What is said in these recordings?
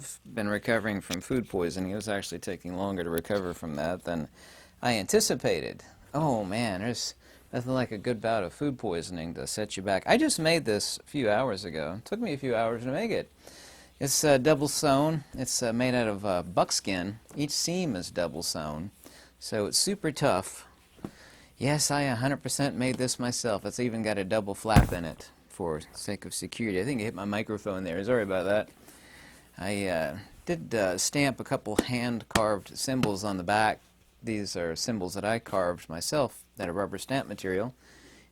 I've been recovering from food poisoning. It was actually taking longer to recover from that than I anticipated. Oh man, there's nothing like a good bout of food poisoning to set you back. I just made this a few hours ago. It took me a few hours to make it. It's double sewn. It's made out of buckskin. Each seam is double sewn, so it's super tough. Yes, I 100% made this myself. It's even got a double flap in it for sake of security. I think I hit my microphone there. Sorry about that. I did stamp a couple hand-carved symbols on the back. These are symbols that I carved myself out of rubber stamp material.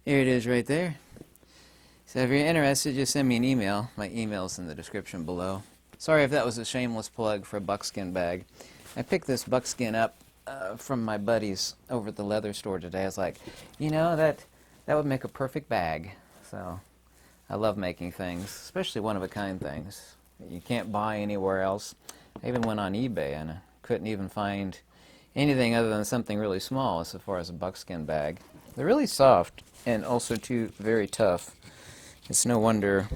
Here it is right there. So if you're interested, just send me an email. My email's in the description below. Sorry if that was a shameless plug for a buckskin bag. I picked this buckskin up from my buddies over at the leather store today. I was like, you know, that would make a perfect bag. So I love making things, especially one-of-a-kind things that you can't buy anywhere else. I even went on eBay and I couldn't even find anything other than something really small as far as a buckskin bag. They're really soft and also too very tough. It's no wonder,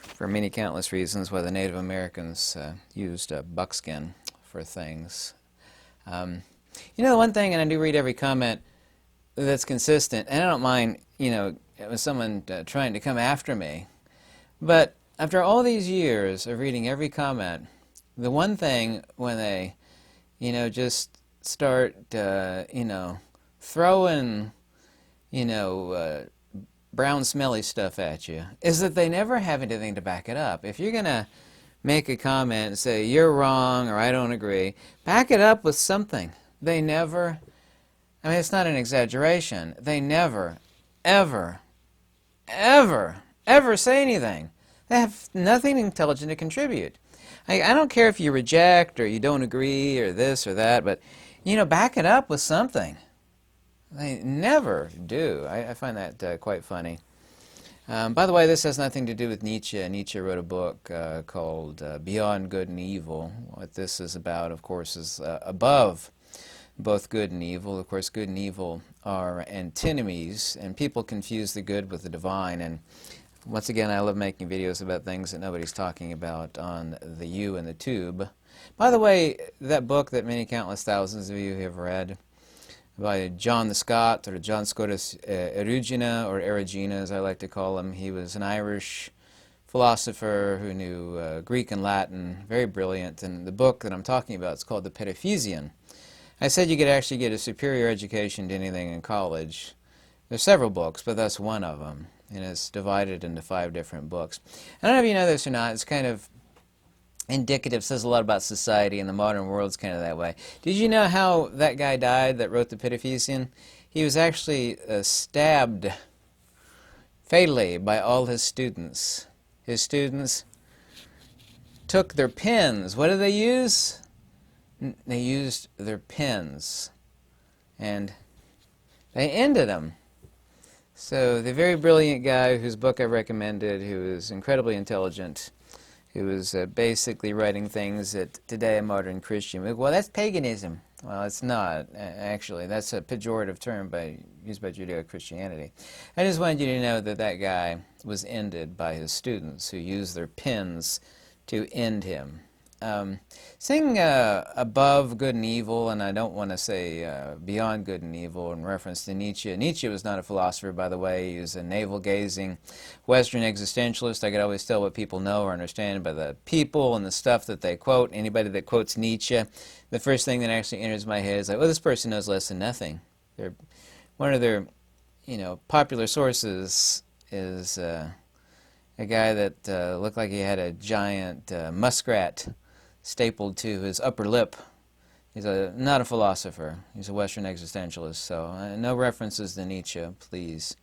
for many countless reasons, why the Native Americans used buckskin for things. You know, the one thing, and I do read every comment that's consistent, and I don't mind, you know, it was someone trying to come after me, but after all these years of reading every comment, the one thing when they, you know, just start, you know, throwing, you know, brown smelly stuff at you is that they never have anything to back it up. If you're going to make a comment and say, you're wrong or I don't agree, back it up with something. They never, I mean, it's not an exaggeration, they never, ever, ever, ever say anything. They have nothing intelligent to contribute. I don't care if you reject or you don't agree or this or that, but, you know, back it up with something. They never do. I find that quite funny. By the way, this has nothing to do with Nietzsche. Nietzsche wrote a book called Beyond Good and Evil. What this is about, of course, is above both good and evil. Of course, good and evil are antinomies, and people confuse the good with the divine. And once again, I love making videos about things that nobody's talking about on the U and the tube. By the way, that book that many countless thousands of you have read, by John the Scot, or John Scotus Erugena, or Erugena as I like to call him. He was an Irish philosopher who knew Greek and Latin, very brilliant, and the book that I'm talking about is called The Metaphysics. I said you could actually get a superior education to anything in college. There's several books, but that's one of them, and it's divided into 5 different books. I don't know if you know this or not, it's kind of indicative, says a lot about society, and the modern world's kind of that way. Did you know how that guy died that wrote the Metaphysics? He was actually stabbed fatally by all his students. His students took their pens. What did they use? They used their pens, and they ended them. So the very brilliant guy whose book I recommended, who is incredibly intelligent, who was basically writing things that today a modern Christian, well, that's paganism. Well, it's not, actually. That's a pejorative term used by Judeo-Christianity. I just wanted you to know that that guy was ended by his students who used their pens to end him. Saying above good and evil, and I don't want to say beyond good and evil in reference to Nietzsche. Nietzsche was not a philosopher, by the way. He was a navel-gazing Western existentialist. I could always tell what people know or understand by the people and the stuff that they quote. Anybody that quotes Nietzsche, the first thing that actually enters my head is like, well, this person knows less than nothing. One of their, you know, popular sources is a guy that looked like he had a giant muskrat stapled to his upper lip. He's not a philosopher. He's a Western existentialist, so no references to Nietzsche, please.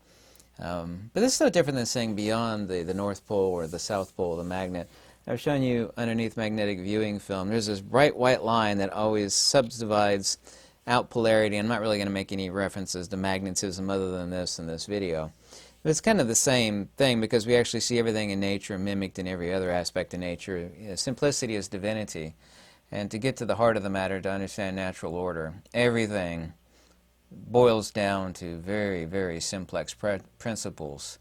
But this is no different than saying beyond the North Pole or the South Pole, the magnet. I've shown you underneath magnetic viewing film, there's this bright white line that always subdivides out polarity. I'm not really going to make any references to magnetism other than this in this video. But it's kind of the same thing because we actually see everything in nature mimicked in every other aspect of nature. You know, simplicity is divinity. And to get to the heart of the matter, to understand natural order, everything boils down to very, very simplex principles.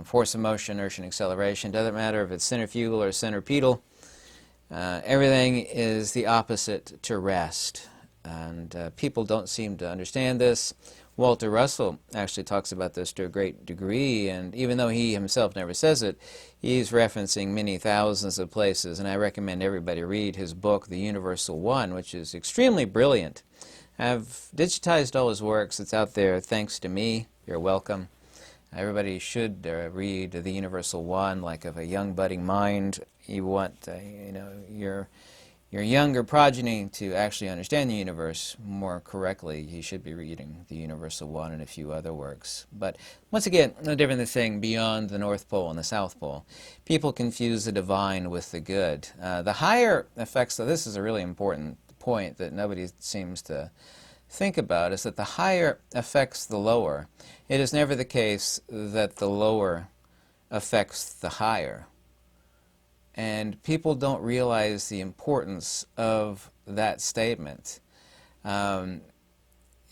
Force of motion, inertia, and acceleration. Doesn't matter if it's centrifugal or centripetal. Everything is the opposite to rest. And people don't seem to understand this. Walter Russell actually talks about this to a great degree, and even though he himself never says it, he's referencing many thousands of places, and I recommend everybody read his book, The Universal One, which is extremely brilliant. I've digitized all his works. It's out there thanks to me. You're welcome. Everybody should read The Universal One, like of a young budding mind. You want your younger progeny to actually understand the universe more correctly. You should be reading The Universal One and a few other works. But once again, no different than saying beyond the North Pole and the South Pole. People confuse the divine with the good. The higher effects, so this is a really important point that nobody seems to think about, is that the higher affects the lower. It is never the case that the lower affects the higher. And people don't realize the importance of that statement. In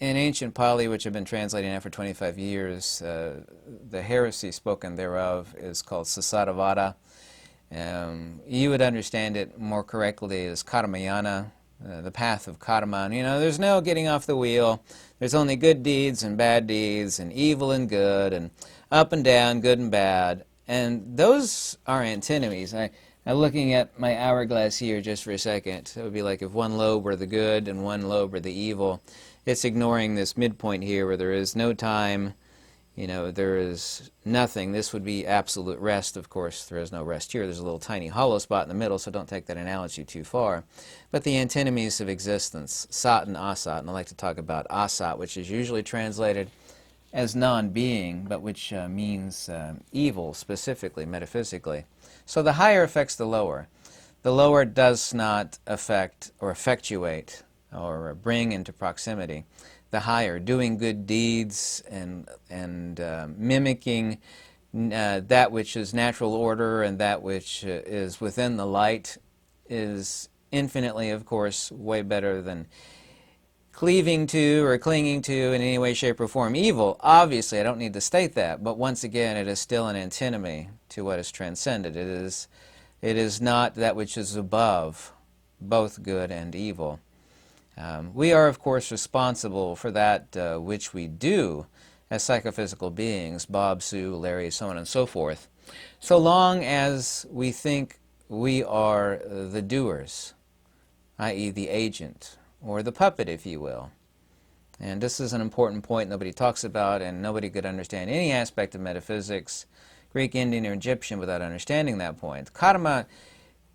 ancient Pali, which I've been translating now for 25 years, the heresy spoken thereof is called Sasadavada. You would understand it more correctly as Karmayana, the path of karma. You know, there's no getting off the wheel. There's only good deeds and bad deeds, and evil and good, and up and down, good and bad. And those are antinomies. I'm looking at my hourglass here just for a second. It would be like if one lobe were the good and one lobe were the evil. It's ignoring this midpoint here where there is no time, there is nothing. This would be absolute rest. Of course, there is no rest here. There's a little tiny hollow spot in the middle, so don't take that analogy too far. But the antinomies of existence, sat and asat, and I like to talk about asat, which is usually translated as non-being, but which means evil, specifically, metaphysically. So the higher affects the lower. The lower does not affect or effectuate or bring into proximity the higher. Doing good deeds and mimicking that which is natural order and that which is within the light is infinitely, of course, way better than cleaving to or clinging to in any way, shape, or form evil. Obviously, I don't need to state that, but once again, it is still an antinomy to what is transcended. It is not that which is above both good and evil. We are, of course, responsible for that which we do as psychophysical beings, Bob, Sue, Larry, so on and so forth, so long as we think we are the doers, i.e. the agent, or the puppet, if you will. And this is an important point nobody talks about, and nobody could understand any aspect of metaphysics, Greek, Indian, or Egyptian, without understanding that point. Karma,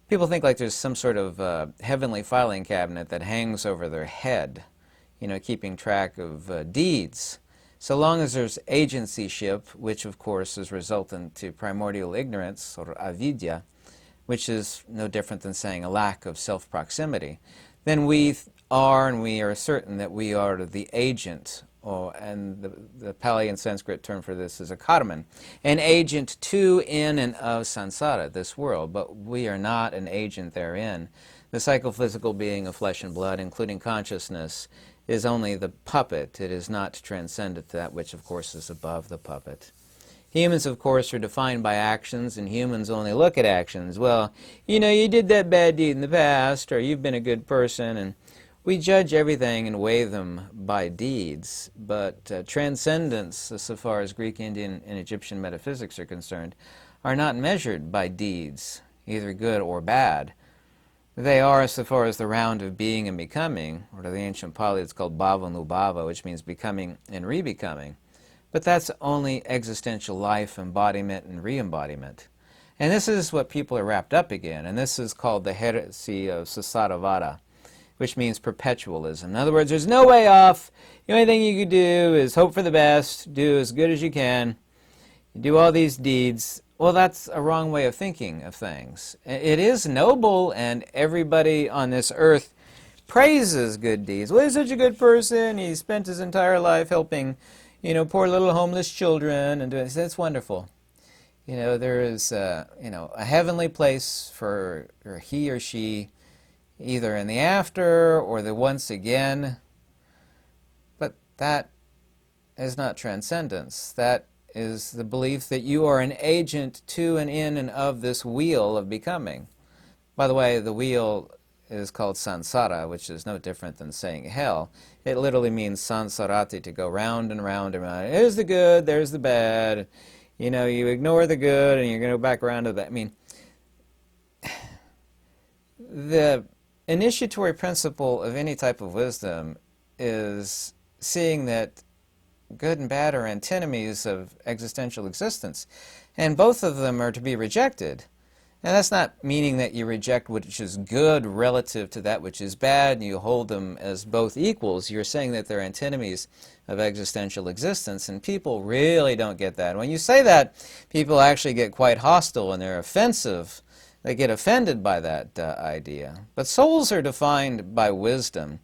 people think like there's some sort of heavenly filing cabinet that hangs over their head, keeping track of deeds. So long as there's agencyship, which of course is resultant to primordial ignorance, or avidya, which is no different than saying a lack of self-proximity, then we are certain that we are the agent, and the Pali and Sanskrit term for this is a karman, an agent to, in, and of samsara, this world, but we are not an agent therein. The psychophysical being of flesh and blood, including consciousness, is only the puppet. It is not transcendent to that which, of course, is above the puppet. Humans, of course, are defined by actions, and humans only look at actions. Well, you did that bad deed in the past, or you've been a good person, and we judge everything and weigh them by deeds. But transcendence, so far as Greek, Indian, and Egyptian metaphysics are concerned, are not measured by deeds, either good or bad. They are, so far as the round of being and becoming, or to the ancient Pali it's called bhava-nubhava, which means becoming and re-becoming. But that's only existential life, embodiment, and re-embodiment. And this is what people are wrapped up again, and this is called the heresy of Sasadavada, which means perpetualism. In other words, there's no way off. The only thing you could do is hope for the best, do as good as you can, do all these deeds. Well, that's a wrong way of thinking of things. It is noble, and everybody on this earth praises good deeds. Well, he's such a good person. He spent his entire life helping poor little homeless children, and that's wonderful. There is, a heavenly place for he or she, either in the after or the once again. But that is not transcendence. That is the belief that you are an agent to and in and of this wheel of becoming. By the way, the wheel is called samsara, which is no different than saying hell. It literally means sansarati, to go round and round and round. Here's the good, there's the bad. You know, you ignore the good and you're going to go back around to that. I mean, the initiatory principle of any type of wisdom is seeing that good and bad are antinomies of existential existence, and both of them are to be rejected. And that's not meaning that you reject which is good relative to that which is bad and you hold them as both equals. You're saying that they're antinomies of existential existence, and people really don't get that. When you say that, people actually get quite hostile and they're offensive. They get offended by that idea. But souls are defined by wisdom.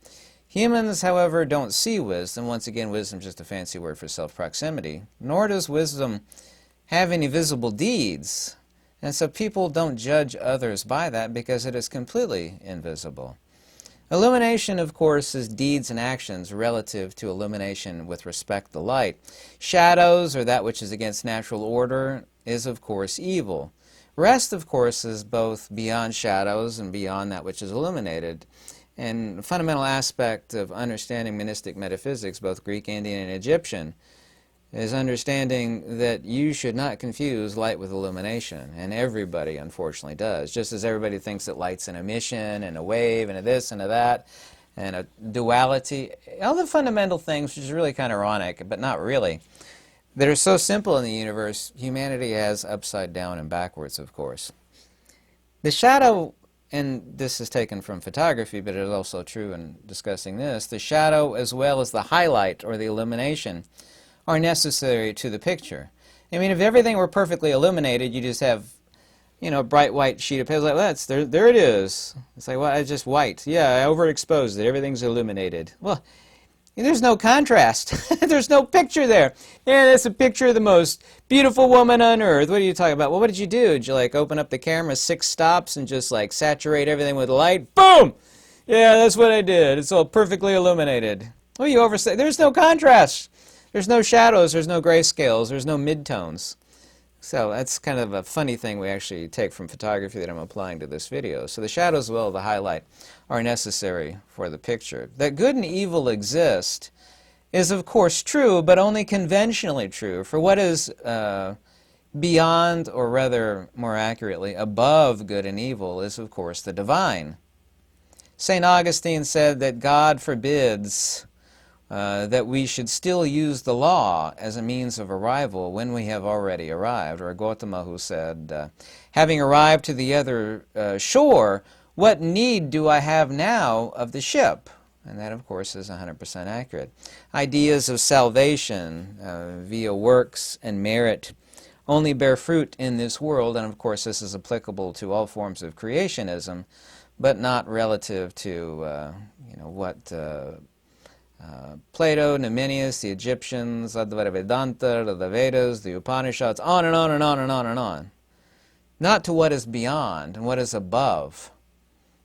Humans, however, don't see wisdom. Once again, wisdom is just a fancy word for self-proximity. Nor does wisdom have any visible deeds. And so people don't judge others by that because it is completely invisible. Illumination, of course, is deeds and actions relative to illumination with respect to light. Shadows, or that which is against natural order, is, of course, evil. Rest, of course, is both beyond shadows and beyond that which is illuminated. And a fundamental aspect of understanding monistic metaphysics, both Greek, Indian, and Egyptian, is understanding that you should not confuse light with illumination. And everybody, unfortunately, does. Just as everybody thinks that light's an emission and a wave and a this and a that and a duality. All the fundamental things, which is really kind of ironic, but not really, that are so simple in the universe, humanity has upside down and backwards, of course. The shadow, and this is taken from photography, but it is also true in discussing this, the shadow as well as the highlight or the illumination are necessary to the picture. I mean, if everything were perfectly illuminated, you just have, you know, a bright white sheet of paper, like, that's, there it is. It's like, well, it's just white. Yeah, I overexposed it. Everything's illuminated. Well, there's no contrast. There's no picture there. Yeah, that's a picture of the most beautiful woman on earth. What are you talking about? Well, what did you do? Did you, like, open up the camera 6 stops and just, like, saturate everything with light? Boom! Yeah, that's what I did. It's all perfectly illuminated. Well, you overstate. There's no contrast. There's no shadows, there's no grayscales, there's no midtones. So that's kind of a funny thing we actually take from photography that I'm applying to this video. So the shadows, as well as the highlight, are necessary for the picture. That good and evil exist is, of course, true, but only conventionally true. For what is beyond, or rather, more accurately, above good and evil is, of course, the divine. St. Augustine said that God forbids that we should still use the law as a means of arrival when we have already arrived. Or Gautama, who said, having arrived to the other shore, what need do I have now of the ship? And that, of course, is 100% accurate. Ideas of salvation via works and merit only bear fruit in this world, and of course this is applicable to all forms of creationism, but not relative to what Plato, Numenius, the Egyptians, Advaita Vedanta, the Vedas, the Upanishads, on and on and on and on and on. Not to what is beyond and what is above.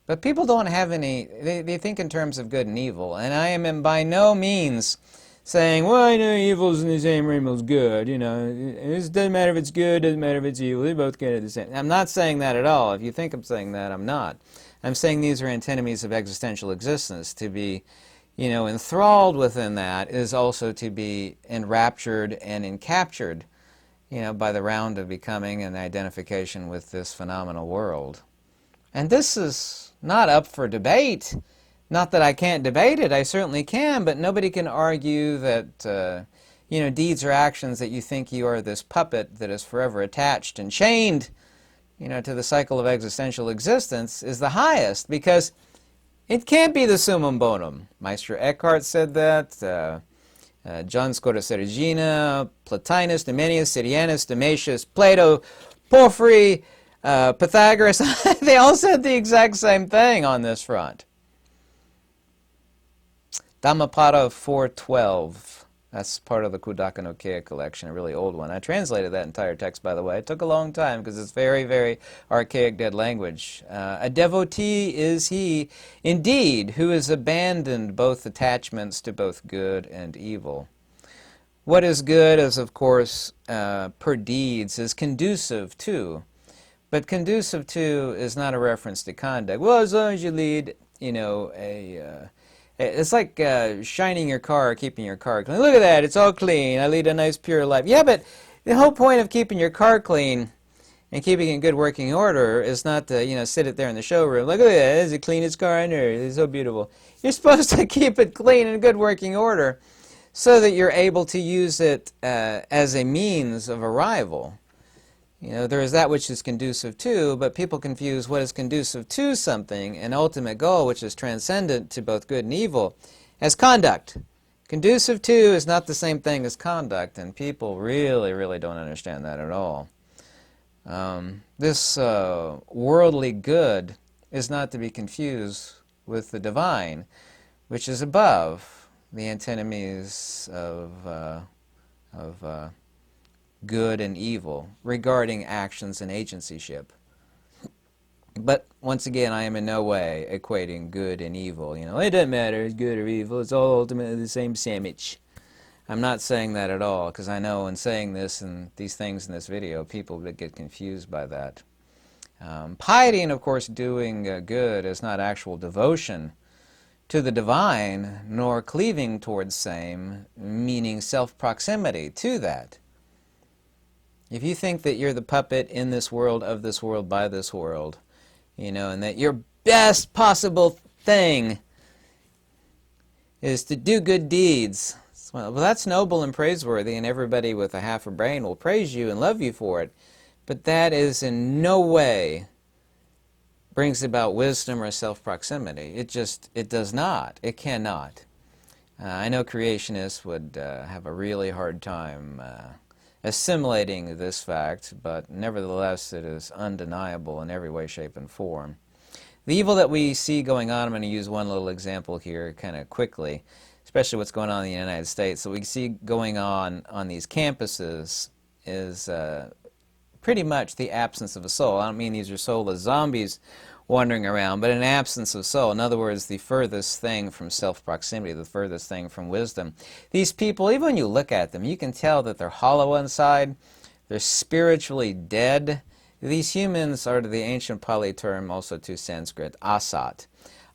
But people don't have any, they think in terms of good and evil, and I am by no means saying, well, I know evil's in the same realm as good, you know, it doesn't matter if it's good, doesn't matter if it's evil, they're both good at the same. I'm not saying that at all. If you think I'm saying that, I'm not. I'm saying these are antinomies of existential existence. To be, enthralled within that is also to be enraptured and encaptured, by the round of becoming and identification with this phenomenal world. And this is not up for debate. Not that I can't debate it, I certainly can, but nobody can argue that, deeds or actions that you think you are this puppet that is forever attached and chained, to the cycle of existential existence is the highest, because it can't be the summum bonum. Meister Eckhart said that, John Scorasergina, Plotinus, Numenius, Syrianus, Damascius, Plato, Porphyry, Pythagoras, they all said the exact same thing on this front. Dhammapada 412, that's part of the Kudaka no Kea collection, a really old one. I translated that entire text, by the way. It took a long time because it's very, very archaic dead language. A devotee is he, indeed, who has abandoned both attachments to both good and evil. What is good is, of course, per deeds, is conducive to But conducive to is not a reference to conduct. Well, as long as you lead, it's like shining your car, keeping your car clean. Look at that, it's all clean. I lead a nice, pure life. Yeah, but the whole point of keeping your car clean and keeping it in good working order is not to, sit it there in the showroom. Look at that, it's the cleanest car on earth. It's so beautiful. You're supposed to keep it clean and in good working order so that you're able to use it as a means of arrival. There is that which is conducive to, but people confuse what is conducive to something, an ultimate goal which is transcendent to both good and evil, as conduct. Conducive to is not the same thing as conduct, and people really, really don't understand that at all. This worldly good is not to be confused with the divine, which is above the antinomies of good and evil regarding actions and agencyship. But once again, I am in no way equating good and evil. It doesn't matter, it's good or evil, it's all ultimately the same sandwich. I'm not saying that at all, because I know in saying this and these things in this video, people would get confused by that. Piety and, of course, doing good is not actual devotion to the divine, nor cleaving towards same, meaning self-proximity to that. If you think that you're the puppet in this world, of this world, by this world, and that your best possible thing is to do good deeds, well, that's noble and praiseworthy, and everybody with a half a brain will praise you and love you for it. But that is in no way brings about wisdom or self-proximity. It does not. It cannot. I know creationists would have a really hard time assimilating this fact, but nevertheless it is undeniable in every way, shape, and form. The evil that we see going on, I'm going to use one little example here kind of quickly, especially what's going on in the United States. So we see going on these campuses is pretty much the absence of a soul. I don't mean these are soulless zombies wandering around, but an absence of soul. In other words, the furthest thing from self-proximity, the furthest thing from wisdom. These people, even when you look at them, you can tell that they're hollow inside. They're spiritually dead. These humans are, to the ancient Pali term, also to Sanskrit, asat.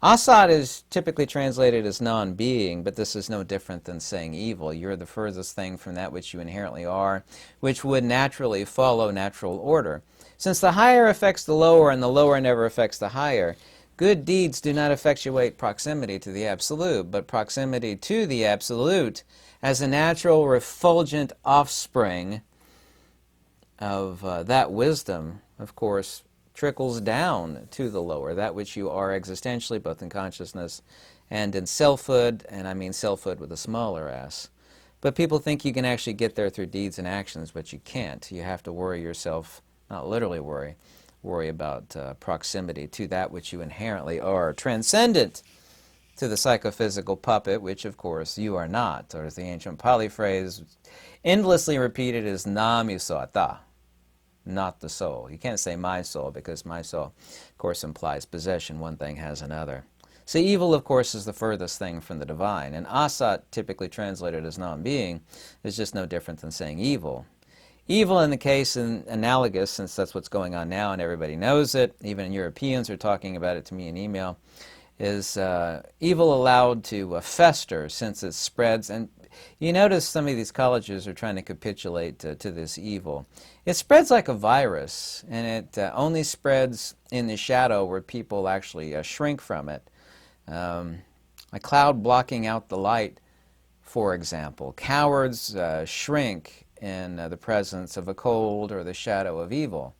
Asat is typically translated as non-being, but this is no different than saying evil. You're the furthest thing from that which you inherently are, which would naturally follow natural order. Since the higher affects the lower and the lower never affects the higher, good deeds do not effectuate proximity to the Absolute, but proximity to the Absolute as a natural refulgent offspring of that wisdom, of course, trickles down to the lower, that which you are existentially, both in consciousness and in selfhood, and I mean selfhood with a smaller s. But people think you can actually get there through deeds and actions, but you can't. You have to worry yourself, not literally worry about proximity to that which you inherently are, transcendent to the psychophysical puppet, which of course you are not, or as the ancient Pali phrase endlessly repeated is namisata, not the soul. You can't say my soul, because my soul, of course, implies possession. One thing has another. So evil, of course, is the furthest thing from the divine. And asat, typically translated as non-being, is just no different than saying evil. Evil in the case, and analogous, since that's what's going on now and everybody knows it, even Europeans are talking about it to me in email, is evil allowed to fester since it spreads. And you notice some of these colleges are trying to capitulate to this evil. It spreads like a virus, and it only spreads in the shadow where people actually shrink from it. A cloud blocking out the light, for example. Cowards shrink in the presence of a cold or the shadow of evil.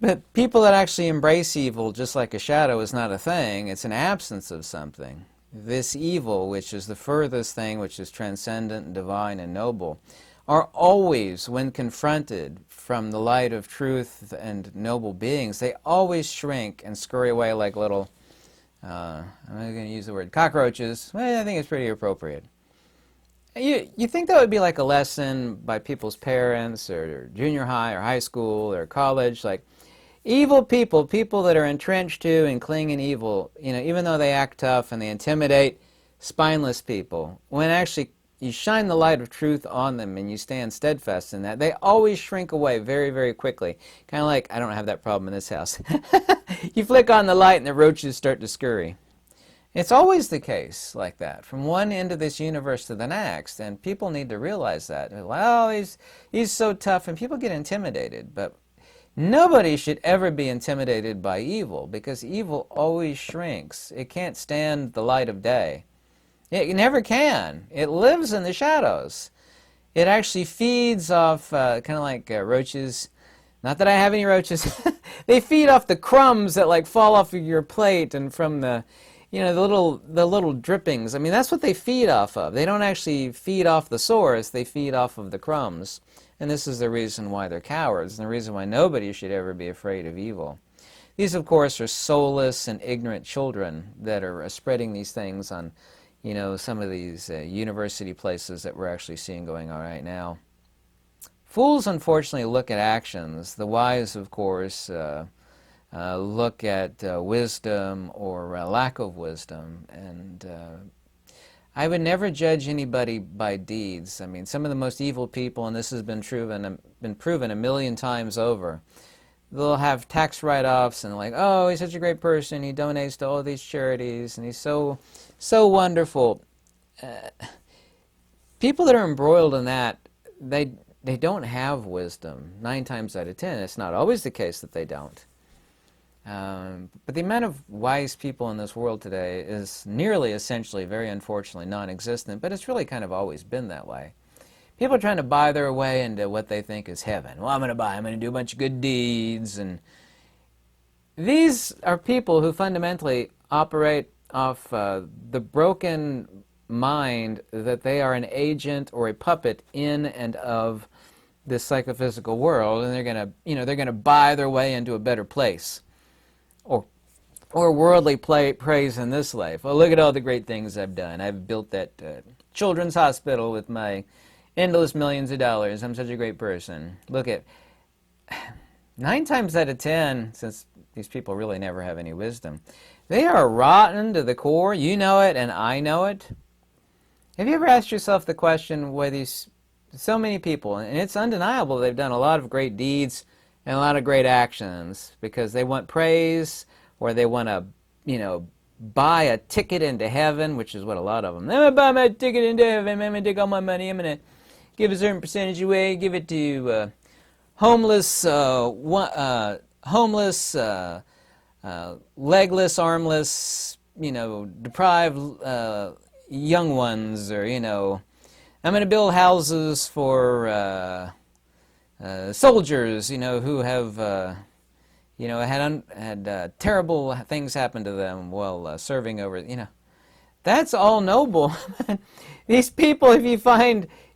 But people that actually embrace evil just like a shadow is not a thing. It's an absence of something. This evil, which is the furthest thing, which is transcendent and divine and noble, are always, when confronted from the light of truth and noble beings, they always shrink and scurry away like little, I'm going to use the word cockroaches. Well, I think it's pretty appropriate. You think that would be like a lesson by people's parents or junior high or high school or college, like evil people, people that are entrenched to and cling in evil, even though they act tough and they intimidate spineless people, when actually, you shine the light of truth on them and you stand steadfast in that, they always shrink away very, very quickly. Kind of like, I don't have that problem in this house. You flick on the light and the roaches start to scurry. It's always the case like that, from one end of this universe to the next, and people need to realize that. Well, he's so tough, and people get intimidated, but nobody should ever be intimidated by evil, because evil always shrinks. It can't stand the light of day. It never can. It lives in the shadows. It actually feeds off, kind of like roaches. Not that I have any roaches. They feed off the crumbs that like fall off of your plate and from the, you know, the little drippings. I mean, that's what they feed off of. They don't actually feed off the source. They feed off of the crumbs. And this is the reason why they're cowards, and the reason why nobody should ever be afraid of evil. These, of course, are soulless and ignorant children that are spreading these things on, you know, some of these university places that we're actually seeing going on right now. Fools, unfortunately, look at actions. The wise, of course, look at wisdom or lack of wisdom. And I would never judge anybody by deeds. I mean, some of the most evil people, and this has been proven a million times over, they'll have tax write-offs and like, oh, he's such a great person, he donates to all these charities, and he's so wonderful. People that are embroiled in that, they don't have wisdom. 9 times out of 10, it's not always the case that they don't. But the amount of wise people in this world today is nearly, essentially, very unfortunately, non-existent, but it's really kind of always been that way. People are trying to buy their way into what they think is heaven. Well, I'm going to do a bunch of good deeds. And these are people who fundamentally operate off the broken mind that they are an agent or a puppet in and of this psychophysical world, and they're going to buy their way into a better place. Or worldly praise in this life. Well, look at all the great things I've done. I've built that children's hospital with my endless millions of dollars. I'm such a great person. Look at 9 times out of 10, since these people really never have any wisdom, they are rotten to the core. You know it, and I know it. Have you ever asked yourself the question why these so many people, and it's undeniable they've done a lot of great deeds and a lot of great actions because they want praise, or they want to, you know, buy a ticket into heaven, which is what a lot of them. I'm going to buy my ticket into heaven. I'm going to take all my money. I'm going to give a certain percentage away. Give it to homeless, legless, armless, you know, deprived young ones, or, you know, I'm going to build houses for soldiers, you know, who have. You know, had terrible things happen to them while serving over, you know. That's all noble. These people, if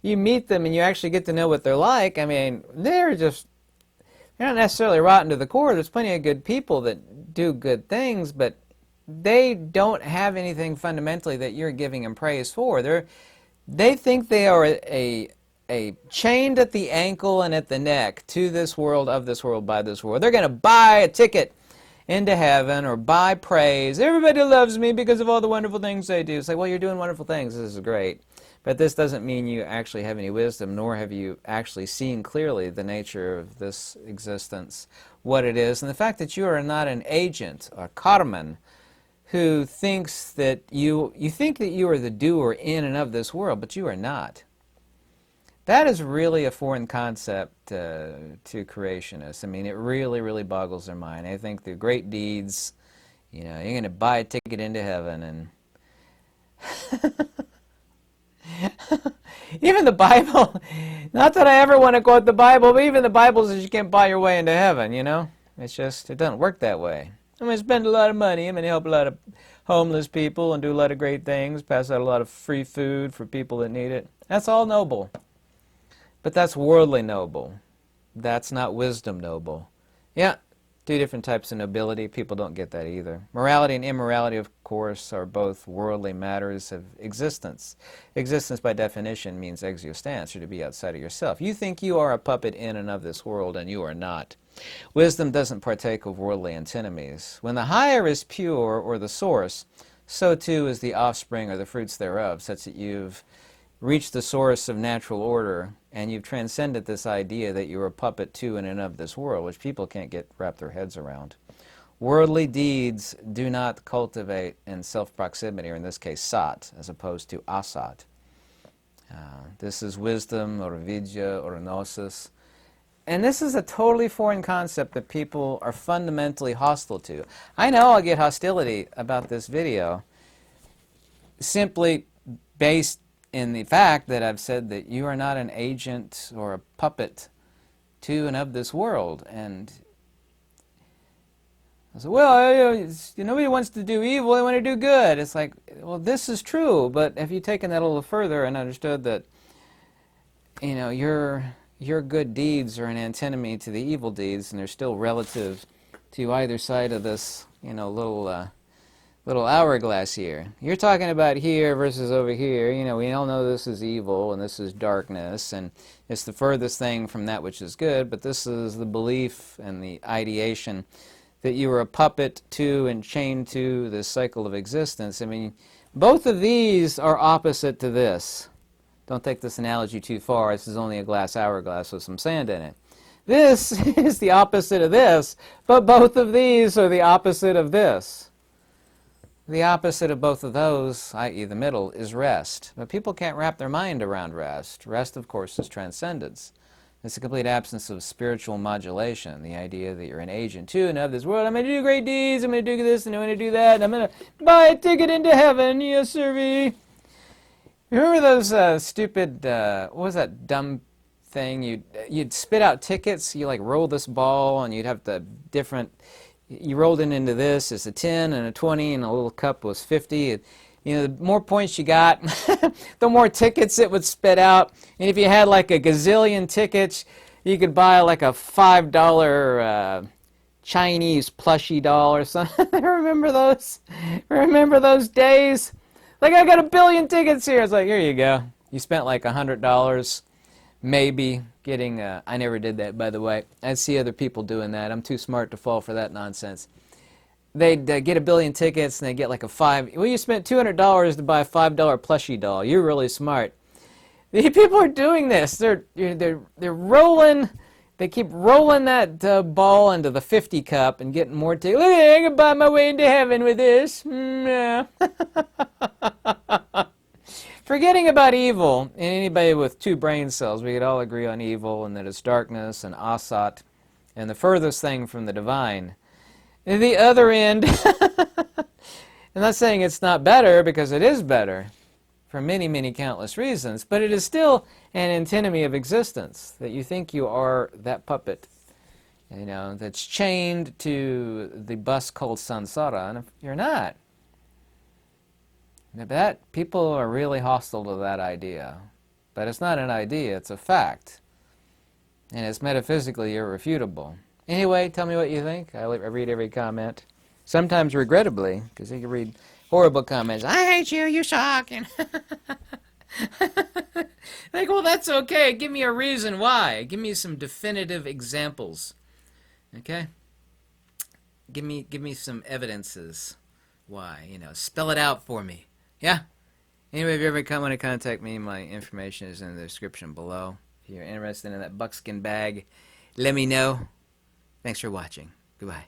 you meet them and you actually get to know what they're like, I mean, they're not necessarily rotten to the core. There's plenty of good people that do good things, but they don't have anything fundamentally that you're giving them praise for. They think they are a chained at the ankle and at the neck to this world, of this world, by this world. They're going to buy a ticket into heaven or buy praise. Everybody loves me because of all the wonderful things I do. It's like, well, you're doing wonderful things. This is great. But this doesn't mean you actually have any wisdom, nor have you actually seen clearly the nature of this existence, what it is, and the fact that you are not an agent, a karman, who thinks that you think that you are the doer in and of this world, but you are not. That is really a foreign concept to creationists. I mean, it really, really boggles their mind. I think the great deeds, you know, you're going to buy a ticket into heaven, and even the Bible, not that I ever want to quote the Bible, but even the Bible says you can't buy your way into heaven, you know? It's just, it doesn't work that way. I'm going to spend a lot of money, I'm going to help a lot of homeless people and do a lot of great things, pass out a lot of free food for people that need it. That's all noble. But that's worldly noble. That's not wisdom noble. Yeah, 2 different types of nobility. People don't get that either. Morality and immorality, of course, are both worldly matters of existence. Existence, by definition, means existence, or to be outside of yourself. You think you are a puppet in and of this world, and you are not. Wisdom doesn't partake of worldly antinomies. When the higher is pure, or the source, so too is the offspring or the fruits thereof, such that you've reached the source of natural order, and you've transcended this idea that you're a puppet to and of this world, which people can't wrap their heads around. Worldly deeds do not cultivate in self-proximity, or in this case, sat, as opposed to asat. This is wisdom, or vidya, or gnosis. And this is a totally foreign concept that people are fundamentally hostile to. I know I'll get hostility about this video simply based in the fact that I've said that you are not an agent or a puppet to and of this world. And I said, well, nobody wants to do evil, they want to do good. It's like, well, this is true, but have you taken that a little further and understood that, your good deeds are an antinomy to the evil deeds, and they're still relative to either side of this, little hourglass here. You're talking about here versus over here. We all know this is evil and this is darkness, and it's the furthest thing from that which is good, but this is the belief and the ideation that you are a puppet to and chained to this cycle of existence. I mean, both of these are opposite to this. Don't take this analogy too far. This is only a glass hourglass with some sand in it. This is the opposite of this, but both of these are the opposite of this. The opposite of both of those, i.e. the middle, is rest. But people can't wrap their mind around rest. Rest, of course, is transcendence. It's a complete absence of spiritual modulation, the idea that you're an agent to and of this world. I'm going to do great deeds, I'm going to do this, and I'm going to do that, and I'm going to buy a ticket into heaven, yes sirree. Remember those stupid, what was that dumb thing? You'd spit out tickets, you like roll this ball, and you'd have the different, you rolled it into this, it's a 10 and a 20, and a little cup was 50. The more points you got, the more tickets it would spit out. And if you had like a gazillion tickets, you could buy like a $5 Chinese plushie doll or something. Remember those? Remember those days? Like, I got 1 billion tickets here. It's like, here you go. You spent like $100 maybe getting, I never did that, by the way. I see other people doing that. I'm too smart to fall for that nonsense. They'd get 1 billion tickets and they'd get like well, you spent $200 to buy a $5 plushie doll. You're really smart. The people are doing this. They're rolling. They keep rolling that ball into the 50 cup and getting more tickets. Look, I can buy my way into heaven with this. Yeah. Forgetting about evil, and anybody with 2 brain cells, we could all agree on evil and that it's darkness and asat and the furthest thing from the divine. And the other end, I'm not saying it's not better, because it is better for many, many countless reasons, but it is still an antinomy of existence, that you think you are that puppet, that's chained to the bus called samsara, and if you're not. That people are really hostile to that idea, but it's not an idea, it's a fact, and it's metaphysically irrefutable. Anyway, tell me what you think. I read every comment. Sometimes regrettably, because you can read horrible comments. I hate you, you suck. Like, well, that's okay. Give me a reason why. Give me some definitive examples. Okay? Give me some evidences why. Spell it out for me. Yeah? Anyway, if you ever want to contact me, my information is in the description below. If you're interested in that buckskin bag, let me know. Thanks for watching. Goodbye.